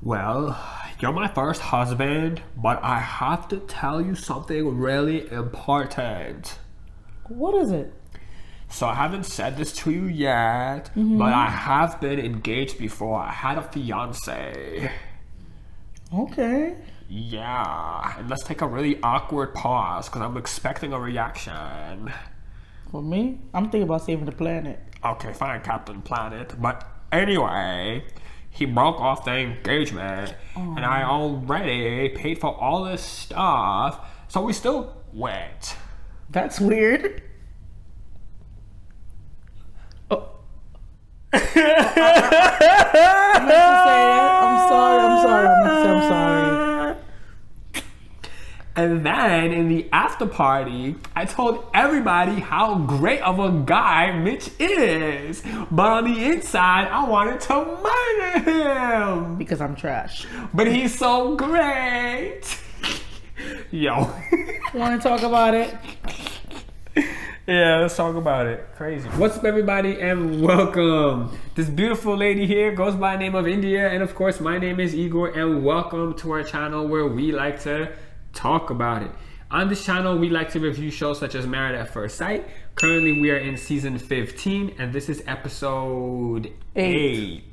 Well, you're my first husband, but I have to tell you something really important. What is it? So I haven't said this to you yet, but I have been engaged before. I had a fiance. Okay. Yeah, and let's take a really awkward pause because I'm expecting a reaction. For me, I'm thinking about saving the planet. Okay, fine, Captain Planet. But anyway, he broke off the engagement, and I already paid for all this stuff, so we still went. That's weird. Oh. I meant to say that. I'm sorry. And then in the after party, I told everybody how great of a guy Mitch is. But on the inside, I wanted to murder him. Because I'm trash. But he's so great. Yo. Want to talk about it? Yeah, let's talk about it. Crazy. What's up, everybody, and welcome. This beautiful lady here goes by the name of India, and of course, my name is Igor, and welcome to our channel where we like to talk about it. On this channel, we like to review shows such as Married at First Sight. Currently, we are in season 15, and this is episode 8.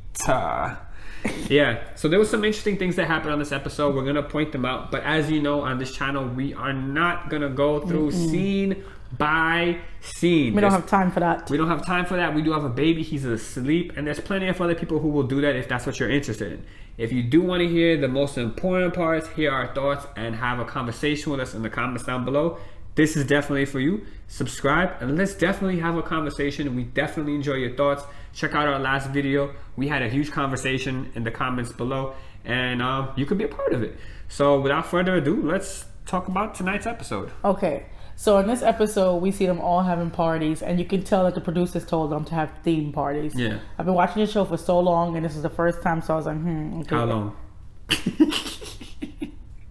Yeah, so there was some interesting things that happened on this episode. We're gonna point them out, but as you know, on this channel, we are not gonna go through scene by scene. We don't have time for that. We don't have time for that. We do have a baby. He's asleep, and there's plenty of other people who will do that if that's what you're interested in. If you do want to hear the most important parts, hear our thoughts, and have a conversation with us in the comments down below, this is definitely for you. Subscribe, and let's definitely have a conversation. We definitely enjoy your thoughts. Check out our last video. We had a huge conversation in the comments below, and you could be a part of it. So without further ado, let's talk about tonight's episode. Okay. So in this episode, we see them all having parties, and you can tell that the producers told them to have theme parties. Yeah. I've been watching this show for so long, and this is the first time, so I was like, okay. How long?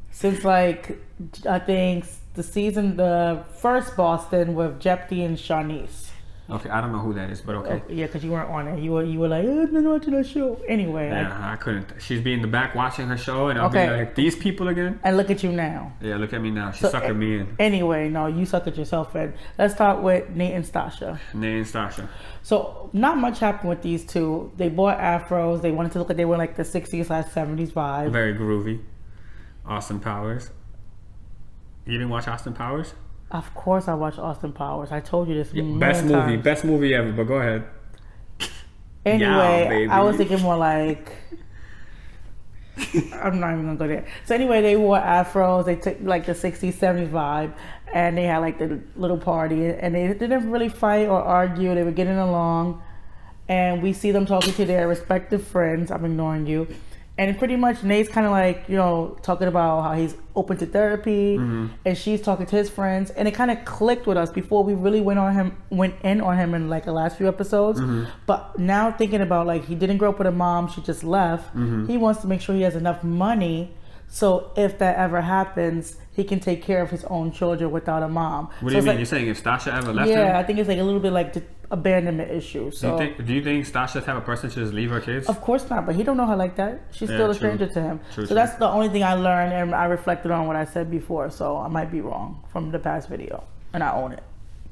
Since like, I think the first Boston with Jeopardy and Shanice. Okay, I don't know who that is, but okay. Yeah, because you weren't on it. You were like, I'm not watching that show. Anyway. Yeah, I couldn't. She's be in the back watching her show, and I'll be like, these people again? And look at you now. Yeah, look at me now. She suckered me in. Anyway, no, you suckered yourself in. Let's start with Nate and Stasha. Nate and Stasha. So, not much happened with these two. They bought afros. They wanted to look like they were like the 60s/70s vibe. Very groovy. Austin Powers. You didn't watch Austin Powers? Of course I watched Austin Powers. I told you this best movie ever, but go ahead. Anyway, I was thinking more like I'm not even gonna go there. So anyway, they wore afros, they took like the 60s, 70s vibe, and they had like the little party, and they didn't really fight or argue, they were getting along, and we see them talking to their respective friends. I'm ignoring you. And pretty much Nate's kind of like, you know, talking about how he's open to therapy, and she's talking to his friends, and it kind of clicked with us before we really went in on him in like the last few episodes. But now thinking about like he didn't grow up with a mom, she just left. He wants to make sure he has enough money, so if that ever happens, he can take care of his own children without a mom. What do you mean? Like, you're saying if Stasha ever left him? Yeah, I think it's like a little bit like the abandonment issue. So do you think Stasha's type of person should just leave her kids? Of course not, but he don't know her like that. She's still a stranger to him. True. That's the only thing I learned, and I reflected on what I said before, so I might be wrong from the past video, and I own it.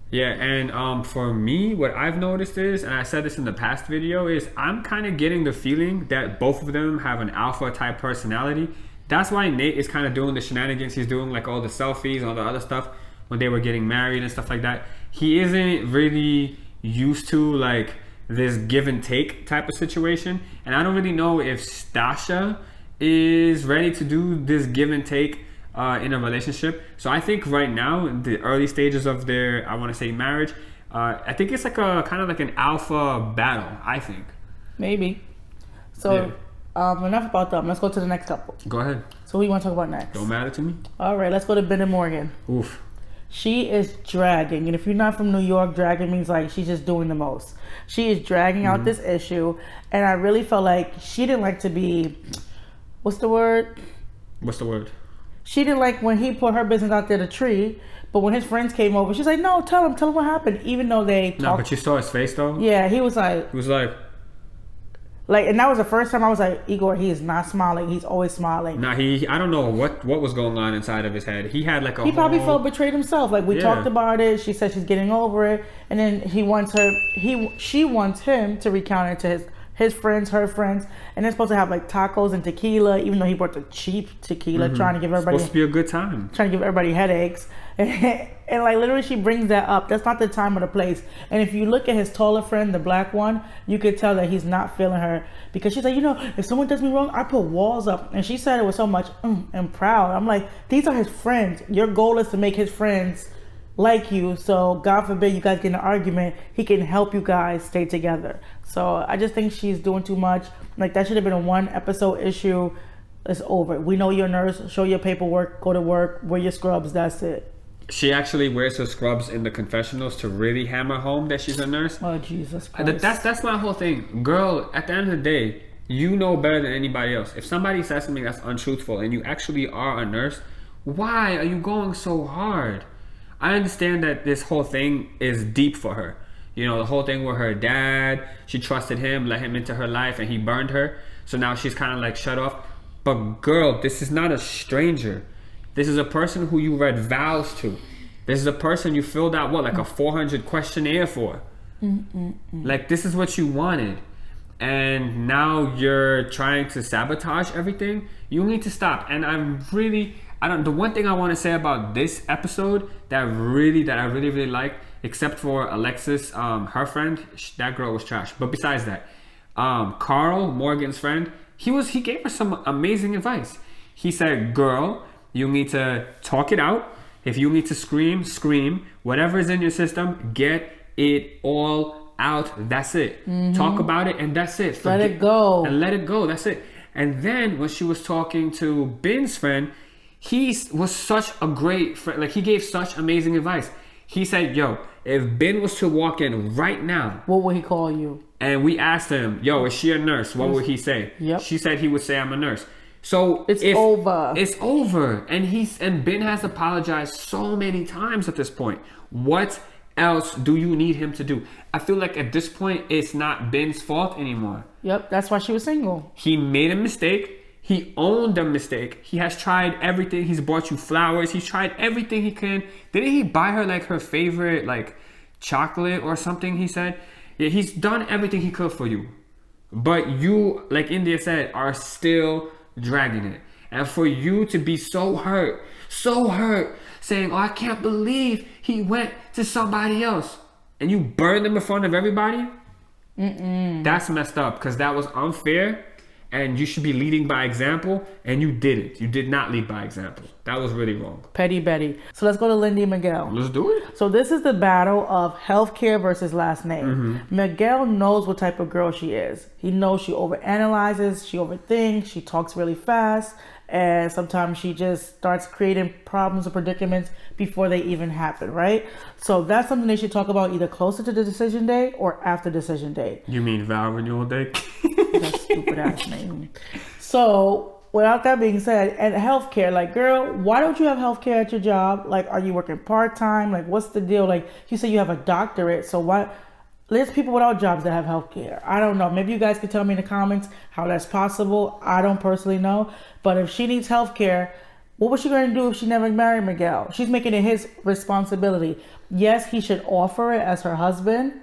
Yeah, and for me, what I've noticed is, and I said this in the past video, is I'm kind of getting the feeling that both of them have an alpha type personality. That's why Nate is kind of doing the shenanigans he's doing, like all the selfies and all the other stuff when they were getting married and stuff like that. He isn't really used to like this give and take type of situation, and I don't really know if Stasha is ready to do this give and take in a relationship. So I think right now, in the early stages of their, I want to say, marriage, I think it's like a kind of like an alpha battle, I think. Maybe. So yeah. Enough about them. Let's go to the next couple. Go ahead. So what do you want to talk about next? Don't matter to me. All right, let's go to Ben and Morgan. Oof. She is dragging, and if you're not from New York, dragging means like she's just doing the most. She is dragging out this issue, and I really felt like she didn't like to be, what's the word? She didn't like when he put her business out there, the tree, but when his friends came over, she's like, no, tell him what happened, even though they talked. No, but you saw his face though? Yeah, he was like, Like, and that was the first time I was like, Igor, he is not smiling. He's always smiling. Nah, I don't know what was going on inside of his head. He had like a He probably felt betrayed himself. Like, we talked about it. She said she's getting over it. And then she wants him to recount it to his friends, her friends. And they're supposed to have like tacos and tequila, even though he brought the cheap tequila, trying to give everybody... Supposed to be a good time. Trying to give everybody headaches. And like literally she brings that up. That's not the time or the place. And if you look at his taller friend, the black one, you could tell that he's not feeling her, because she's like, you know, if someone does me wrong, I put walls up. And she said it with so much and proud. I'm like, these are his friends. Your goal is to make his friends like you. So God forbid you guys get in an argument, he can help you guys stay together. So I just think she's doing too much. Like, that should have been a 1 episode issue. It's over. We know you're a nurse. Show your paperwork. Go to work. Wear your scrubs. That's it. She actually wears her scrubs in the confessionals to really hammer home that she's a nurse. Oh, Jesus Christ. That's my whole thing. Girl, at the end of the day, you know better than anybody else. If somebody says something that's untruthful and you actually are a nurse, why are you going so hard? I understand that this whole thing is deep for her. You know, the whole thing with her dad, she trusted him, let him into her life, and he burned her. So now she's kind of like shut off. But girl, this is not a stranger. This is a person who you read vows to. This is a person you filled out, like a 400 questionnaire for. Like, this is what you wanted. And now you're trying to sabotage everything. You need to stop. And the one thing I want to say about this episode that I really like, except for Alexis, her friend, that girl was trash. But besides that, Carl, Morgan's friend, he gave her some amazing advice. He said, girl, you need to talk it out. If you need to scream, scream. Whatever is in your system, get it all out. That's it. Talk about it, and that's it. Let it go. And let it go. That's it. And then when she was talking to Ben's friend, he was such a great friend. Like, he gave such amazing advice. He said, yo, if Ben was to walk in right now, what would he call you? And we asked him, yo, is she a nurse? What would he say? Yep. She said he would say, I'm a nurse. So it's over. It's over. And Ben has apologized so many times at this point. What else do you need him to do? I feel like at this point, it's not Ben's fault anymore. Yep, that's why she was single. He made a mistake. He owned the mistake. He has tried everything. He's bought you flowers. He's tried everything he can. Didn't he buy her like her favorite like chocolate or something, he said? Yeah, he's done everything he could for you. But you, like India said, are still dragging it. And for you to be so hurt, saying, oh, I can't believe he went to somebody else, and you burned him in front of everybody, that's messed up, because that was unfair, and you should be leading by example, and you didn't. You did not lead by example. That was really wrong. Petty Betty. So let's go to Lindy Miguel. Let's do it. So this is the battle of healthcare versus last name. Miguel knows what type of girl she is. He knows she overanalyzes, she overthinks, she talks really fast, and sometimes she just starts creating problems or predicaments before they even happen, right? So that's something they should talk about either closer to the decision day or after decision day. You mean vow renewal day? That stupid ass name. So without that being said, and healthcare, like, girl, why don't you have healthcare at your job? Like, are you working part-time? Like, what's the deal? Like, you say you have a doctorate, so why? There's people without jobs that have healthcare. I don't know. Maybe you guys could tell me in the comments how that's possible. I don't personally know. But if she needs healthcare, what was she going to do if she never married Miguel? She's making it his responsibility. Yes, he should offer it as her husband,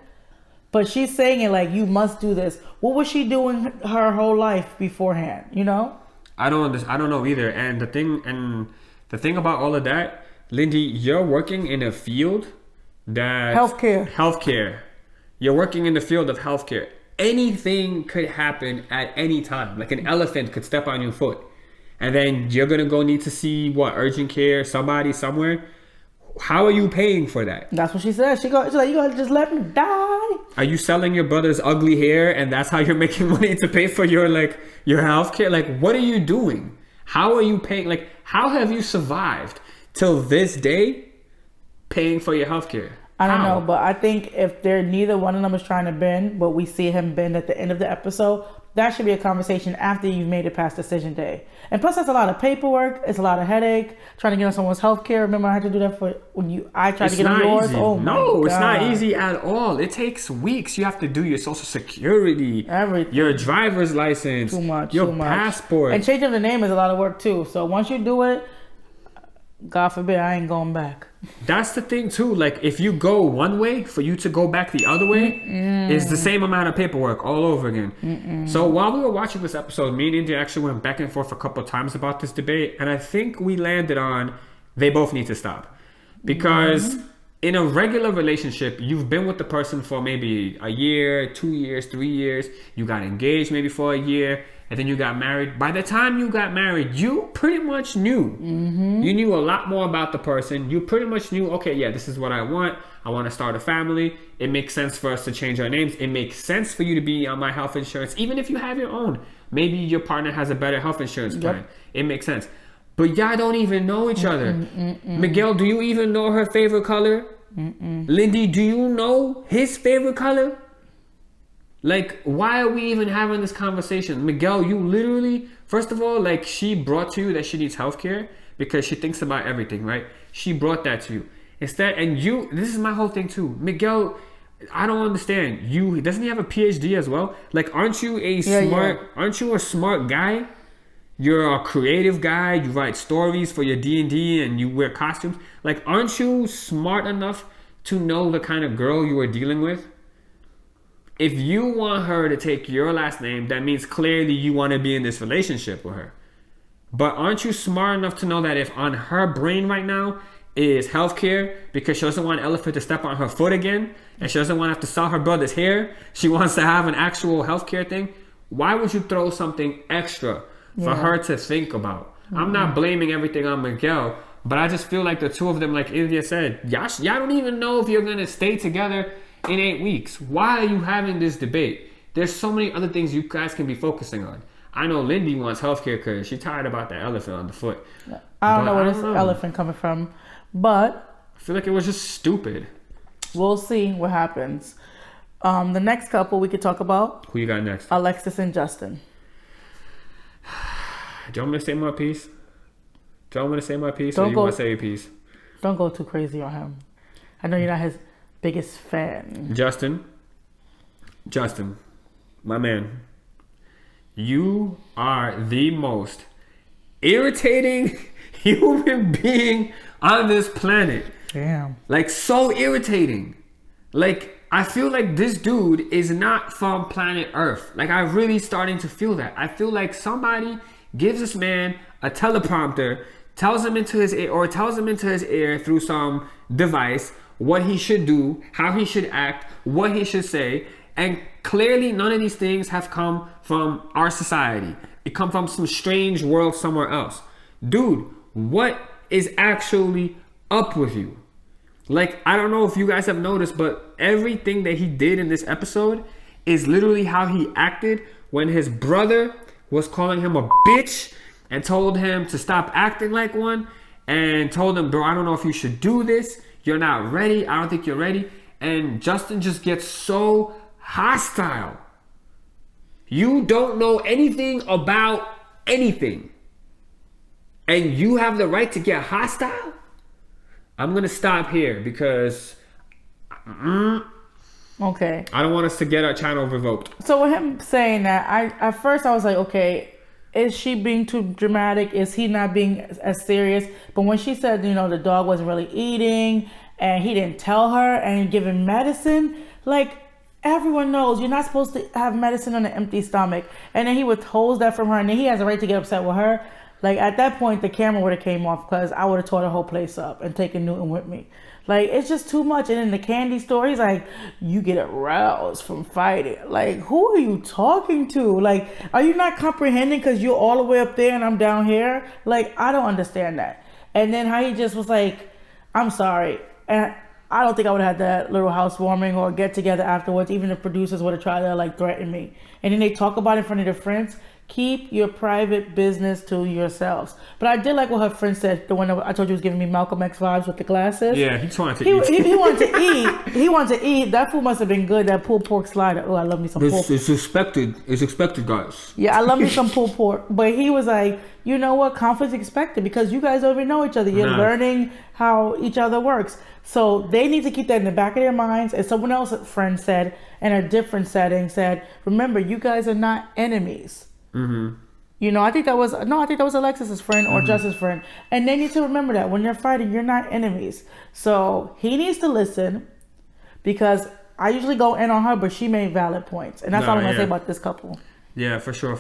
but she's saying it like, you must do this. What was she doing her whole life beforehand, you know? I don't know either. And the thing about all of that, Lindy, you're working in a field that healthcare. You're working in the field of healthcare. Anything could happen at any time. Like an elephant could step on your foot, and then you're gonna go need to see urgent care, somebody somewhere. How are you paying for that? That's what she said. She's like, you gotta just let me die. Are you selling your brother's ugly hair, and that's how you're making money to pay for your healthcare? Like, what are you doing? How are you paying? Like, how have you survived till this day paying for your healthcare? I don't know, but I think if neither one of them is trying to bend, but we see him bend at the end of the episode, that should be a conversation after you've made it past decision day. And plus, that's a lot of paperwork. It's a lot of headache trying to get on someone's health care. Remember, I had to do that for I tried to get on yours. Easy. Oh, no, it's not easy at all. It takes weeks. You have to do your social security, everything, your driver's license, your passport. And changing the name is a lot of work too. So once you do it, God forbid, I ain't going back. That's the thing too. Like if you go one way, for you to go back the other way is the same amount of paperwork all over again. So while we were watching this episode, me and India actually went back and forth a couple of times about this debate, and I think we landed on they both need to stop. Because in a regular relationship, you've been with the person for maybe a year, 2 years, 3 years. You got engaged maybe for a year, and then you got married. By the time you got married, you pretty much knew. You knew a lot more about the person. You pretty much knew, okay, yeah, this is what I want. I want to start a family. It makes sense for us to change our names. It makes sense for you to be on my health insurance, even if you have your own. Maybe your partner has a better health insurance plan. It makes sense. But y'all don't even know each other. Miguel, do you even know her favorite color? Lindy, do you know his favorite color? Like, why are we even having this conversation? Miguel, you literally, first of all, like, she brought to you that she needs healthcare because she thinks about everything, right? She brought that to you. Instead, and you, this is my whole thing too. Miguel, I don't understand. Doesn't he have a PhD as well? Like, aren't you a smart guy? You're a creative guy. You write stories for your D&D and you wear costumes. Like, aren't you smart enough to know the kind of girl you are dealing with? If you want her to take your last name, that means clearly you want to be in this relationship with her. But aren't you smart enough to know that if on her brain right now is healthcare because she doesn't want Elephant to step on her foot again and she doesn't want to have to sell her brother's hair, she wants to have an actual healthcare thing, why would you throw something extra for her to think about? I'm not blaming everything on Miguel, but I just feel like the two of them, like India said, y'all don't even know if you're going to stay together in 8 weeks. Why are you having this debate? There's so many other things you guys can be focusing on. I know Lindy wants healthcare because she's tired about that elephant on the foot. I don't know where this elephant coming from, but I feel like it was just stupid. We'll see what happens. The next couple we could talk about. Who you got next? Alexis and Justin. Do you want me to say my piece? Do you want me to say my piece, or you want to say your piece? Don't go too crazy on him. I know you're not his biggest fan. Justin, my man, you are the most irritating human being on this planet. Damn. Like, so irritating. Like, I feel like this dude is not from planet Earth. Like, I'm really starting to feel that. I feel like somebody gives this man a teleprompter, tells him into his ear through some device what he should do, how he should act, what he should say, and clearly none of these things have come from our society. It come from some strange world somewhere else. Dude, what is actually up with you? Like, I don't know if you guys have noticed, but everything that he did in this episode is literally how he acted when his brother was calling him a bitch and told him to stop acting like one and told him, bro, I don't know if you should do this. You're not ready. I don't think you're ready. And Justin just gets so hostile. You don't know anything about anything, and you have the right to get hostile? I'm going to stop here because okay, I don't want us to get our channel revoked. So with him saying that, at first I was like, okay, is she being too dramatic? Is he not being as serious? But when she said, you know, the dog wasn't really eating and he didn't tell her and giving medicine, like, everyone knows you're not supposed to have medicine on an empty stomach. And then he withholds that from her, and then he has a right to get upset with her. Like, at that point, the camera would have came off because I would have tore the whole place up and taken Newton with me. Like, it's just too much. And in the candy store, he's like, you get aroused from fighting. Like, who are you talking to? Like, are you not comprehending because you're all the way up there and I'm down here? Like, I don't understand that. And then how he just was like, I'm sorry. And I don't think I would have had that little housewarming or get together afterwards. Even the producers would have tried to, like, threaten me. And then they talk about it in front of their friends. Keep your private business to yourselves. But I did like what her friend said. The one that I told you was giving me Malcolm X vibes with the glasses. Yeah, he wanted to eat. He wanted to eat. He wanted to eat. That food must have been good. That pulled pork slider. Oh, I love me some pork. It's expected. It's expected, guys. Yeah, I love me some pulled pork. But he was like, you know what? Conflict's expected because you guys don't even know each other. You're learning how each other works. So they need to keep that in the back of their minds. And someone else, a friend said, in a different setting, said, remember, you guys are not enemies. Mm-hmm. You know, I think that was Alexis's friend or Justin's friend. And they need to remember that when they're fighting, you're not enemies. So he needs to listen because I usually go in on her, but she made valid points. And that's all I'm going to say about this couple. Yeah, for sure.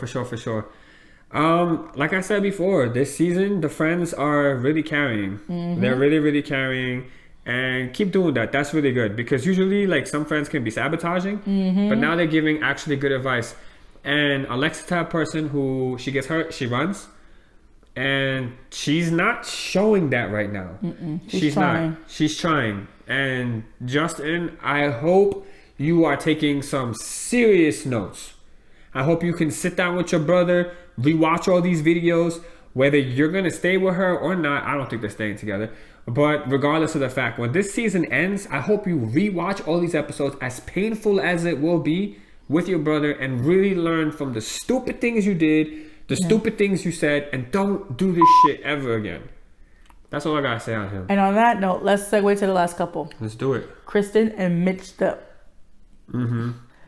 Like I said before, this season, the friends are really carrying. Mm-hmm. They're really, really carrying. And keep doing that. That's really good. Because usually, like, some friends can be sabotaging. Mm-hmm. But now they're giving actually good advice. And Alexis type person who she gets hurt, she runs. And she's not showing that right now. She's trying. Not. She's trying. And Justin, I hope you are taking some serious notes. I hope you can sit down with your brother, rewatch all these videos. Whether you're going to stay with her or not, I don't think they're staying together. But regardless of the fact, when this season ends, I hope you rewatch all these episodes, as painful as it will be, with your brother, and really learn from the stupid things you did, the stupid things you said, and don't do this shit ever again. That's all I gotta say on him. And on that note, let's segue to the last couple. Let's do it. Kristen and Mitch.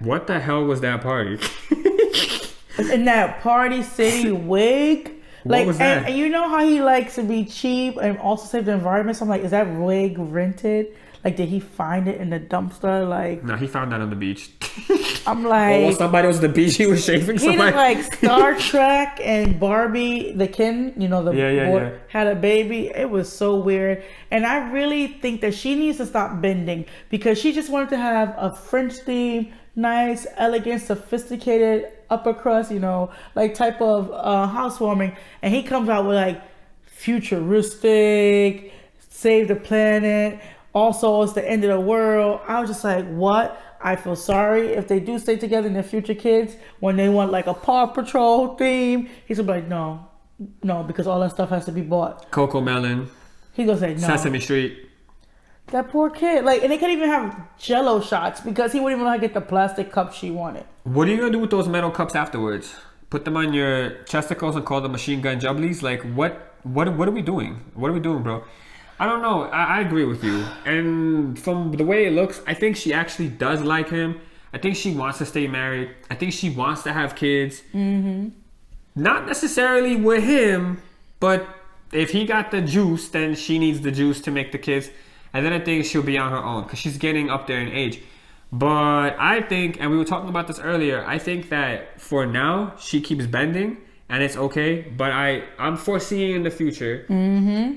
What the hell was that party? In that Party City wig. What was that? And you know how he likes to be cheap and also save the environment? So I'm like, is that wig rented? Like, did he find it in the dumpster? Like, no, he found that on the beach. I'm like, oh, somebody was at the beach. He was shaving somebody. He looked like Star Trek and Barbie, the Ken, you know, the boy had a baby. It was so weird. And I really think that she needs to stop bending because she just wanted to have a French theme, nice, elegant, sophisticated upper crust, you know, like type of housewarming. And he comes out with like futuristic, save the planet. Also, it's the end of the world. I was just like, what? I feel sorry if they do stay together and their future kids, when they want like a Paw Patrol theme, he's gonna be like, no, because all that stuff has to be bought. Coco Melon. He gonna say no. Sesame Street. That poor kid. Like, and they can't even have Jello shots because he wouldn't even like get the plastic cup she wanted. What are you gonna do with those metal cups afterwards? Put them on your chesticles and call them machine gun jubblies? Like, what are we doing? What are we doing, bro? I don't know. I agree with you. And from the way it looks, I think she actually does like him. I think she wants to stay married. I think she wants to have kids. Mm-hmm. Not necessarily with him, but if he got the juice, then she needs the juice to make the kids. And then I think she'll be on her own because she's getting up there in age. But I think, and we were talking about this earlier, I think that for now, she keeps bending. And it's okay, but I'm foreseeing in the future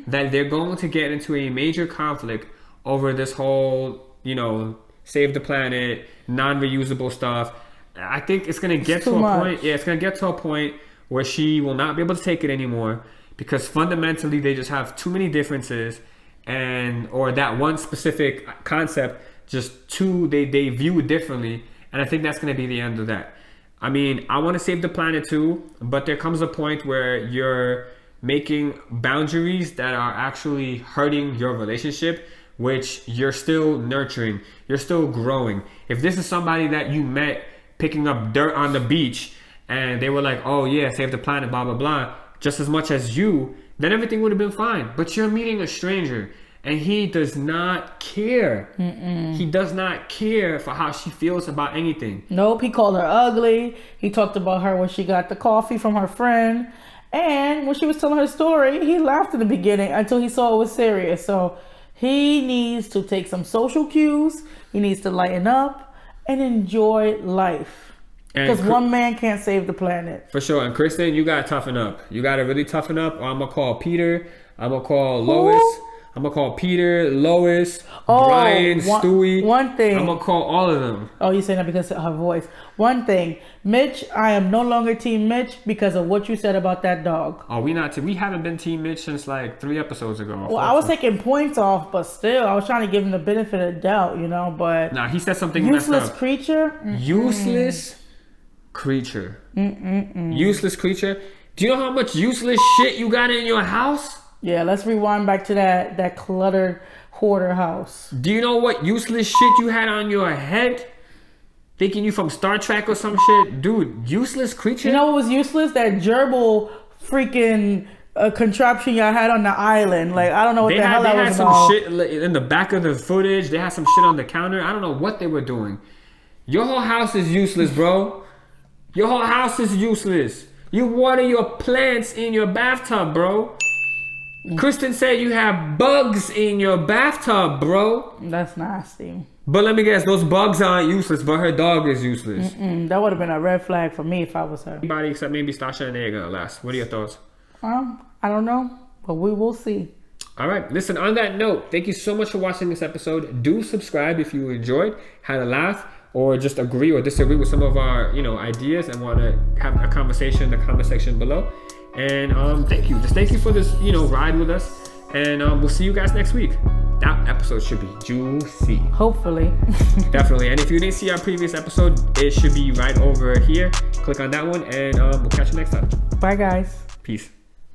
that they're going to get into a major conflict over this whole, you know, save the planet, non-reusable stuff. I think it's going to get to a point. Yeah, it's going to get to a point where she will not be able to take it anymore because fundamentally they just have too many differences, or that one specific concept they view it differently, and I think that's going to be the end of that. I mean, I want to save the planet too, but there comes a point where you're making boundaries that are actually hurting your relationship, which you're still nurturing, you're still growing. If this is somebody that you met picking up dirt on the beach and they were like, oh yeah, save the planet, blah, blah, blah, just as much as you, then everything would have been fine. But you're meeting a stranger and he does not care. He does not care for how she feels about anything. Nope, he called her ugly. He talked about her when she got the coffee from her friend. And when she was telling her story, he laughed in the beginning until he saw it was serious. So he needs to take some social cues. He needs to lighten up and enjoy life. Because one man can't save the planet. For sure. And Kristen, you got to toughen up. You got to really toughen up, or I'm going to call Peter. I'm going to call Lois. I'm going to call Peter, Lois, Brian, Stewie. One thing. I'm going to call all of them. Oh, you're saying that because of her voice. One thing. Mitch, I am no longer Team Mitch because of what you said about that dog. Oh, we haven't been Team Mitch since like 3 episodes ago. Well, I was taking points off, but still, I was trying to give him the benefit of the doubt, you know, but... Nah, he said something useless messed up. Creature? Useless creature. Useless creature. Do you know how much useless shit you got in your house? Yeah, let's rewind back to that cluttered hoarder house. Do you know what useless shit you had on your head? Thinking you from Star Trek or some shit? Dude, useless creature? You know what was useless? That gerbil freaking contraption y'all had on the island. Like, I don't know what the hell that was about. They had some shit in the back of the footage. They had some shit on the counter. I don't know what they were doing. Your whole house is useless, bro. Your whole house is useless. You water your plants in your bathtub, bro. Kristen said you have bugs in your bathtub, bro. That's nasty. But let me guess, those bugs aren't useless, but her dog is useless. That would have been a red flag for me if I was her. Anybody except maybe Stasha and Igor last. What are your thoughts? I don't know, but we will see. All right. Listen, on that note, thank you so much for watching this episode. Do subscribe if you enjoyed, had a laugh, or just agree or disagree with some of our, ideas and want to have a conversation in the comment section below. And thank you. Just thank you for this, ride with us. And we'll see you guys next week. That episode should be juicy. Hopefully. Definitely. And if you didn't see our previous episode, it should be right over here. Click on that one, and we'll catch you next time. Bye, guys. Peace.